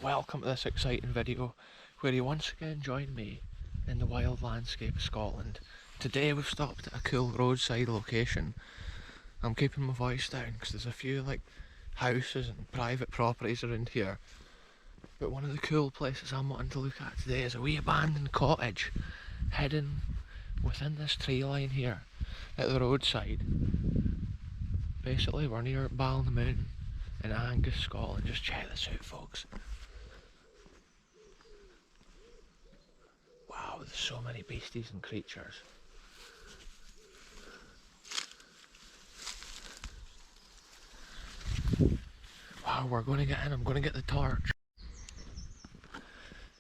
Welcome to this exciting video where you once again join me in the wild landscape of Scotland. Today we've stopped at a cool roadside location. I'm keeping my voice down because there's a few houses and private properties around here. But one of the cool places I'm wanting to look at today is a wee abandoned cottage hidden within this tree line here at the roadside. Basically we're near Balnamoon in Angus, Scotland. Just check this out, folks. Wow, there's so many beasties and creatures. Wow, we're going to get in. I'm going to get the torch.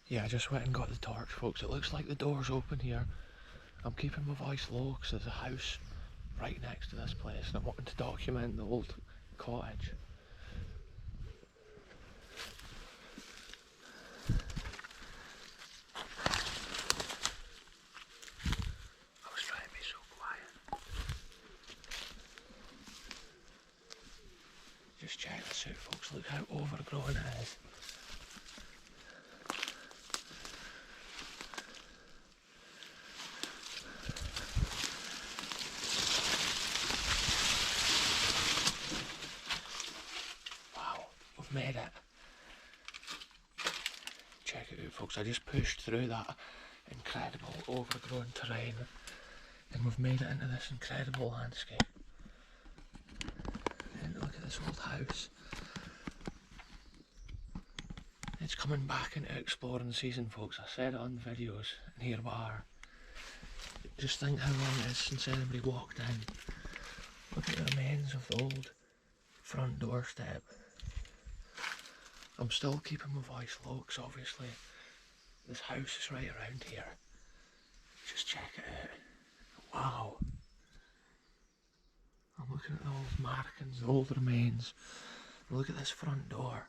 Yeah, I just went and got the torch, folks. It looks like the door's open here. I'm keeping my voice low because there's a house right next to this place and I'm wanting to document the old cottage. I was trying to be so quiet. Just check this out, folks. Look how overgrown it is. Wow, we've made it. Check it out, folks. I just pushed through that incredible overgrown terrain and we've made it into this incredible landscape. And look at this old house. It's coming back into exploring season, folks. I said it on the videos and here we are. Just think how long it is since anybody walked in. Look at the remains of the old front doorstep. I'm still keeping my voice low because obviously this house is right around here. Just check it out. Wow. I'm looking at the old markings, the old remains. Look at this front door.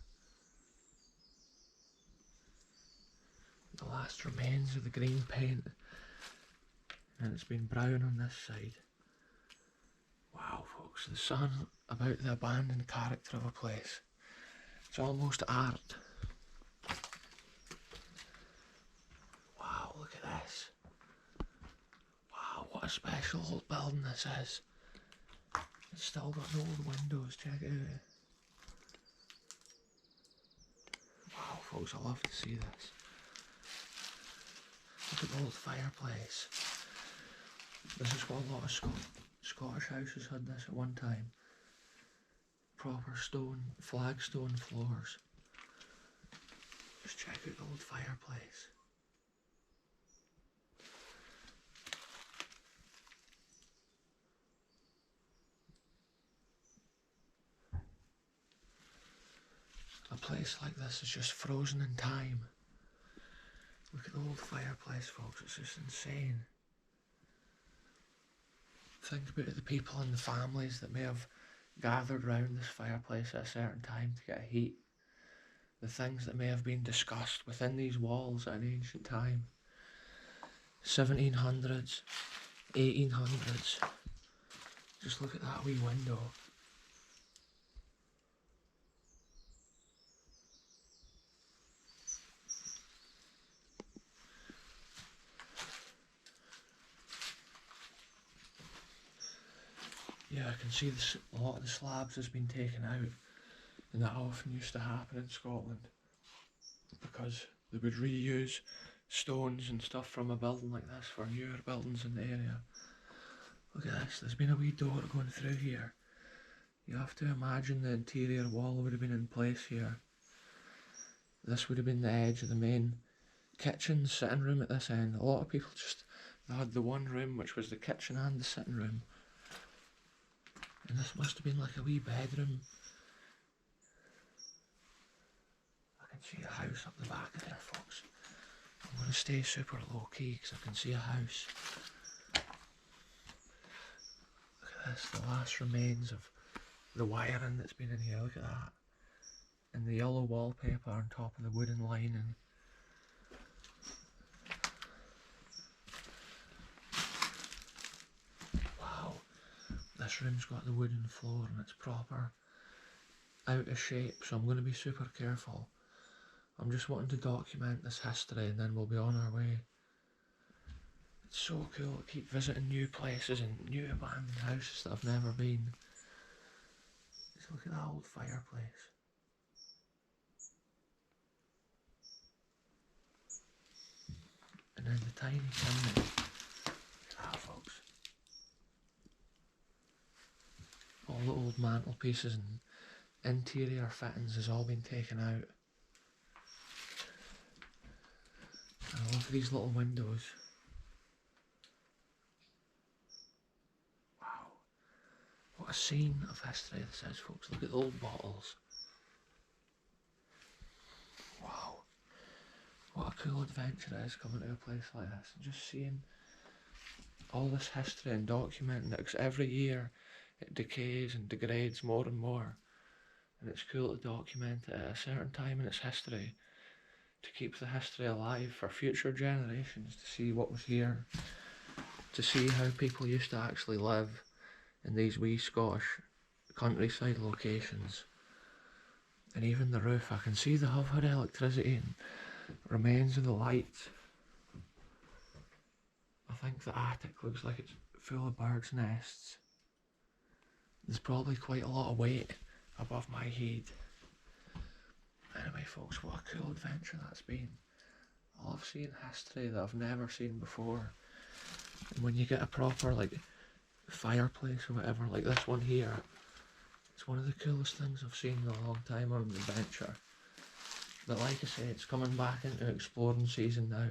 The last remains of the green paint. And it's been brown on this side. Wow, folks, the sun about the abandoned character of a place. It's almost art. Wow, look at this. Wow, what a special old building this is. It's still got no old windows, check it out. Wow, folks, I love to see this. Look at the old fireplace. This is what a lot of Scottish houses had this at one time. Proper stone, flagstone floors. Just check out the old fireplace. A place like this is just frozen in time. Look at the old fireplace, folks, it's just insane. Think about the people and the families that may have gathered round this fireplace at a certain time to get heat. The things that may have been discussed within these walls at an ancient time. 1700s, 1800s. Just look at that wee window. Yeah, I can see this, a lot of the slabs has been taken out, and that often used to happen in Scotland because they would reuse stones and stuff from a building like this for newer buildings in the area. Look at this, there's been a wee door going through here. You have to imagine the interior wall would have been in place here. This would have been the edge of the main kitchen, sitting room at this end. A lot of people they had the one room which was the kitchen and the sitting room. And this must have been like a wee bedroom. I can see a house up the back of there, folks. I'm going to stay super low key because I can see a house. Look at this, the last remains of the wiring that's been in here, look at that. And the yellow wallpaper on top of the wooden lining. Wow, this room's got the wooden floor and it's proper out of shape, so I'm going to be super careful. I'm just wanting to document this history and then we'll be on our way. It's so cool to keep visiting new places and new abandoned houses that I've never been. Just look at that old fireplace. And then the tiny chimney. Look at that, folks. All the old mantelpieces and interior fittings has all been taken out. And I love these little windows. Wow. What a scene of history this is, folks. Look at the old bottles. Wow. What a cool adventure it is coming to a place like this and just seeing all this history and documenting it, because every year it decays and degrades more and more, and it's cool to document it at a certain time in its history to keep the history alive for future generations, to see what was here, to see how people used to actually live in these wee Scottish countryside locations. And even the roof, I can see they have had electricity and remains of the lights. I think the attic looks like it's full of birds' nests. There's probably quite a lot of weight above my head. Anyway, folks, what a cool adventure that's been. I love seeing history that I've never seen before. And when you get a proper fireplace or whatever, like this one here, it's one of the coolest things I've seen in a long time on an adventure. But like I say, it's coming back into exploring season now.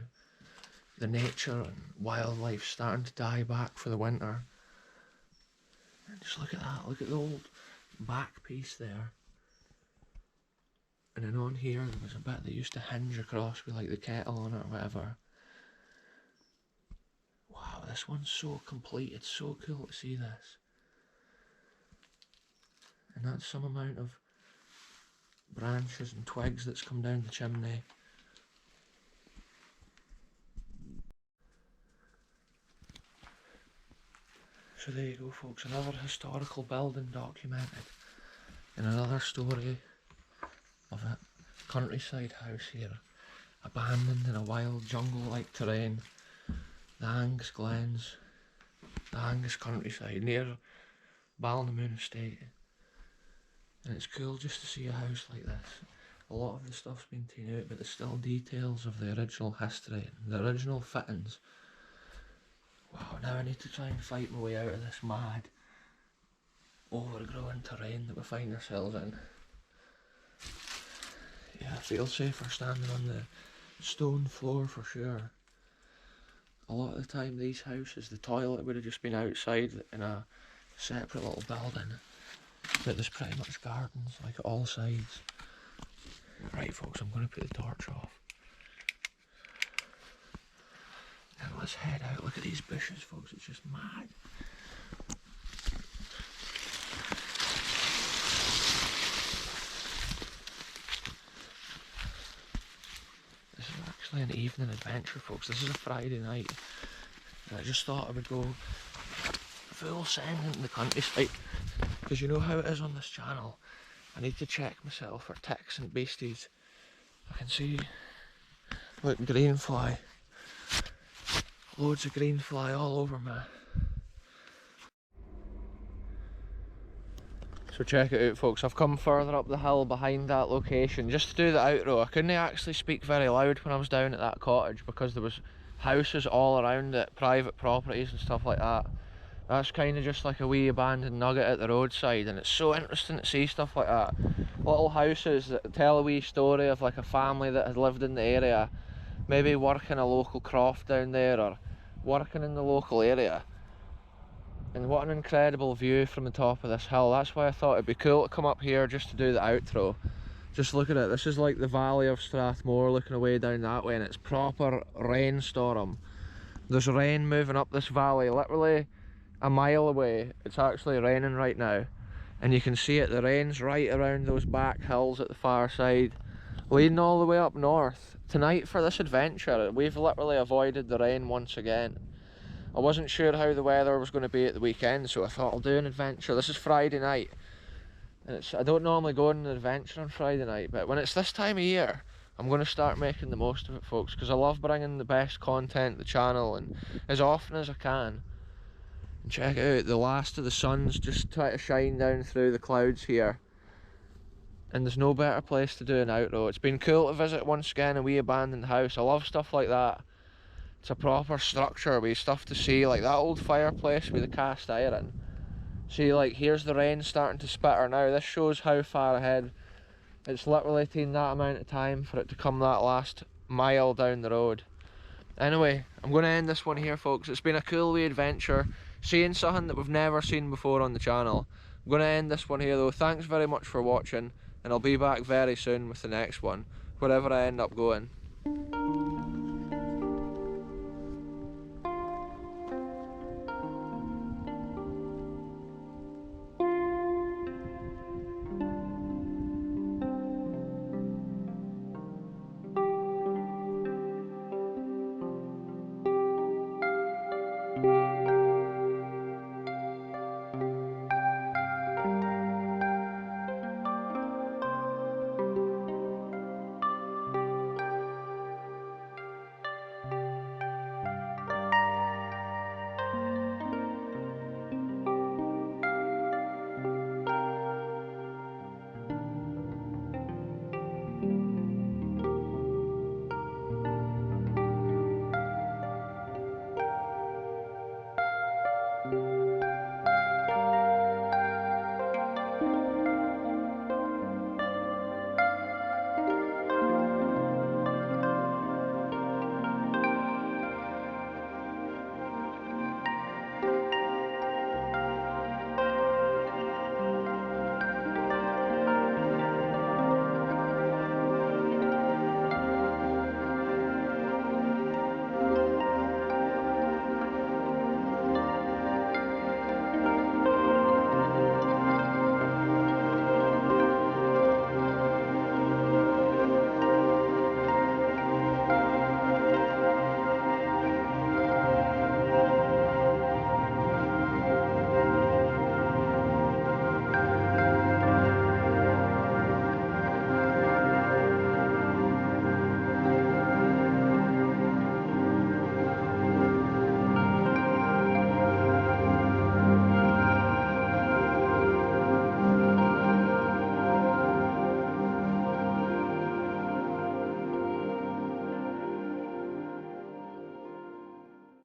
The nature and wildlife starting to die back for the winter. And just look at that, look at the old back piece there. And then on here there was a bit that used to hinge across with the kettle on it or whatever. Wow, this one's so complete, it's so cool to see this. And that's some amount of branches and twigs that's come down the chimney. So there you go, folks, another historical building documented in another story of a countryside house here, abandoned in a wild jungle-like terrain, the Angus Glens, the Angus countryside near Balnamoon Estate. And it's cool just to see a house like this. A lot of the stuff's been taken out, but there's still details of the original history and the original fittings. Wow, now I need to try and fight my way out of this mad, overgrown terrain that we find ourselves in. Yeah, I feel safer standing on the stone floor for sure. A lot of the time these houses, the toilet would have just been outside in a separate little building, but there's pretty much gardens at all sides. Right, folks, I'm going to put the torch off. Now let's head out. Look at these bushes, folks, it's just mad. This is actually an evening adventure, folks. This is a Friday night. And I just thought I would go full send into the countryside, because you know how it is on this channel. I need to check myself for ticks and beasties. I can see, look, green fly. Loads of green fly all over me. So check it out, folks. I've come further up the hill behind that location just to do the outro. I couldn't actually speak very loud when I was down at that cottage because there was houses all around it, private properties and stuff like that. That's kind of just like a wee abandoned nugget at the roadside, and it's so interesting to see stuff like that. Little houses that tell a wee story of a family that had lived in the area, maybe working a local croft down there or working in the local area. And what an incredible view from the top of this hill. That's why I thought it'd be cool to come up here just to do the outro. Just look at it, this is like the valley of Strathmore looking away down that way, and it's proper rainstorm. There's rain moving up this valley, literally a mile away. It's actually raining right now, and you can see it, the rain's right around those back hills at the far side, leading all the way up north. Tonight for this adventure, we've literally avoided the rain once again. I wasn't sure how the weather was going to be at the weekend, so I thought I'll do an adventure. This is Friday night, and I don't normally go on an adventure on Friday night, but when it's this time of year, I'm going to start making the most of it, folks, because I love bringing the best content to the channel, and as often as I can. And check it out, the last of the sun's just trying to shine down through the clouds here. And there's no better place to do an outro. It's been cool to visit once again a wee abandoned house. I love stuff like that. It's a proper structure with stuff to see, like that old fireplace with the cast iron. See, like, here's the rain starting to spitter now. This shows how far ahead. It's literally taken that amount of time for it to come that last mile down the road. Anyway, I'm going to end this one here, folks. It's been a cool wee adventure, seeing something that we've never seen before on the channel. I'm going to end this one here though. Thanks very much for watching, and I'll be back very soon with the next one, wherever I end up going.